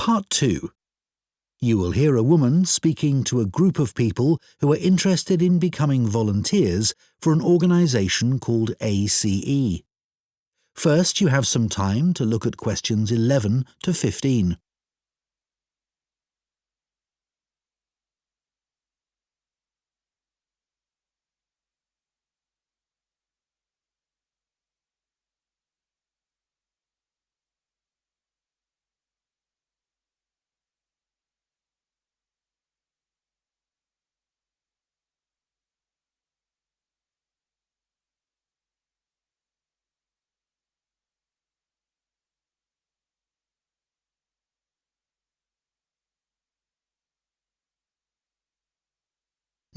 Part 2. You will hear a woman speaking to a group of people who are interested in becoming volunteers for an organisation called ACE. First, you have some time to look at questions 11 to 15.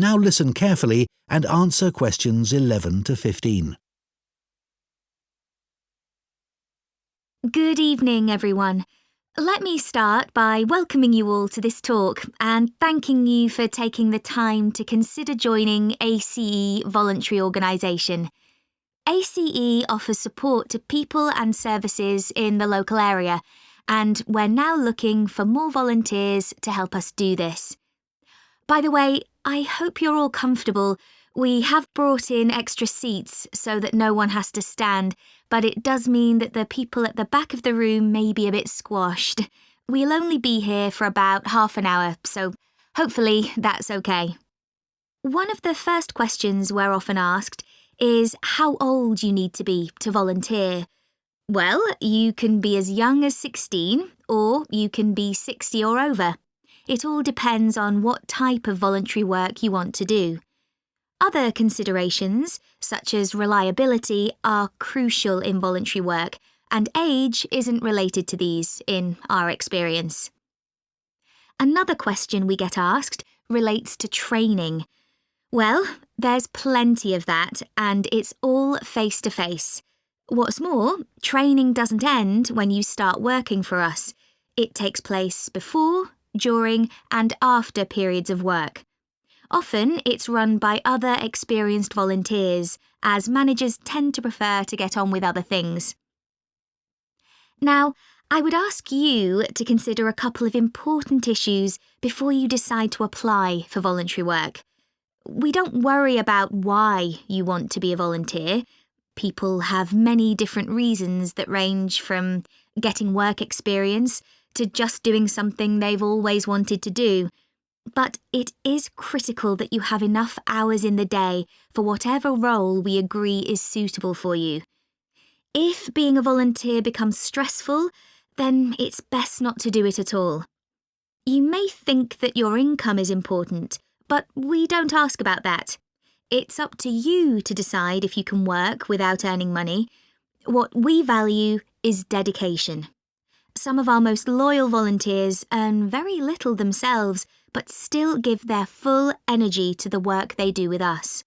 Now listen carefully and answer questions 11 to 15. Good evening, everyone. Let me start by welcoming you all to this talk and thanking you for taking the time to consider joining ACE Voluntary Organisation. ACE offers support to people and services in the local area, and we're now looking for more volunteers to help us do this. By the way, I hope you're all comfortable. We have brought in extra seats so that no one has to stand, but it does mean that the people at the back of the room may be a bit squashed. We'll only be here for about half an hour, so hopefully that's okay. One of the first questions we're often asked is how old you need to be to volunteer. Well, you can be as young as 16, or you can be 60 or over. It all depends on what type of voluntary work you want to do. Other considerations, such as reliability, are crucial in voluntary work, and age isn't related to these, in our experience. Another question we get asked relates to training. Well, there's plenty of that, and it's all face-to-face. What's more, training doesn't end when you start working for us. It takes place before, during, and after periods of work. Often, it's run by other experienced volunteers, as managers tend to prefer to get on with other things. Now, I would ask you to consider a couple of important issues before you decide to apply for voluntary work. We don't worry about why you want to be a volunteer. People have many different reasons that range from getting work experience to just doing something they've always wanted to do. But it is critical that you have enough hours in the day for whatever role we agree is suitable for you. If being a volunteer becomes stressful, then it's best not to do it at all. You may think that your income is important, but we don't ask about that. It's up to you to decide if you can work without earning money. What we value is dedication. Some of our most loyal volunteers earn very little themselves, but still give their full energy to the work they do with us.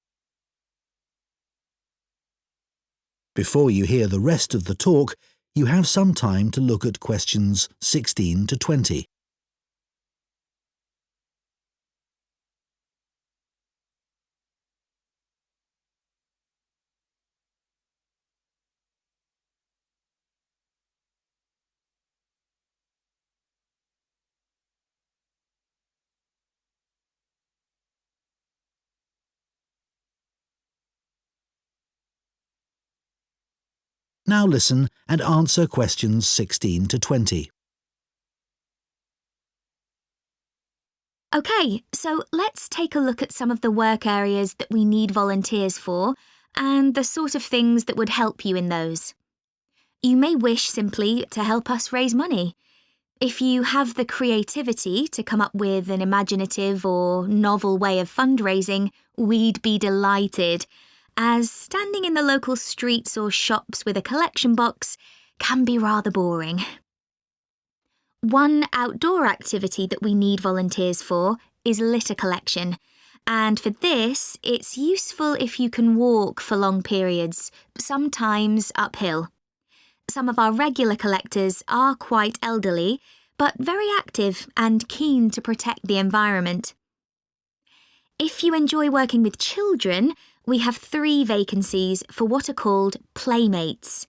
Before you hear the rest of the talk, you have some time to look at questions 16 to 20. Now listen and answer questions 16 to 20. OK, so let's take a look at some of the work areas that we need volunteers for and the sort of things that would help you in those. You may wish simply to help us raise money. If you have the creativity to come up with an imaginative or novel way of fundraising, we'd be delighted, as standing in the local streets or shops with a collection box can be rather boring. One outdoor activity that we need volunteers for is litter collection, and for this, it's useful if you can walk for long periods, sometimes uphill. Some of our regular collectors are quite elderly, but very active and keen to protect the environment. If you enjoy working with children, we have 3 vacancies for what are called playmates.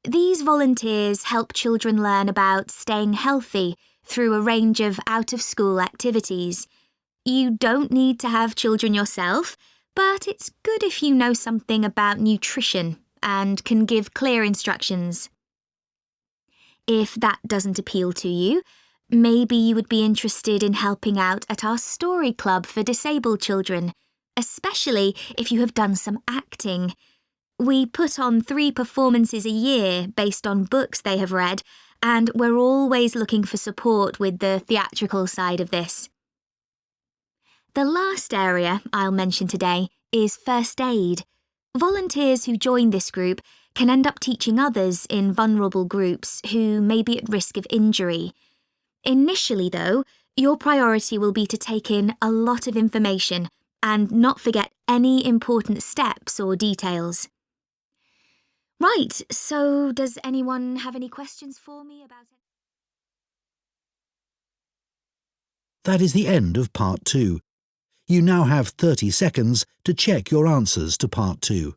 These volunteers help children learn about staying healthy, through a range of out-of-school activities. You don't need to have children yourself, but it's good if you know something about nutrition and can give clear instructions. If that doesn't appeal to you, maybe you would be interested in helping out at our story club for disabled children, especially if you have done some acting. We put on 3 performances a year based on books they have read, and we're always looking for support with the theatrical side of this. The last area I'll mention today is first aid. Volunteers who join this group can end up teaching others in vulnerable groups who may be at risk of injury. Initially, though, your priority will be to take in a lot of information and not forget any important steps or details. Right, so does anyone have any questions for me about it? That is the end of Part 2. You now have 30 seconds to check your answers to Part 2.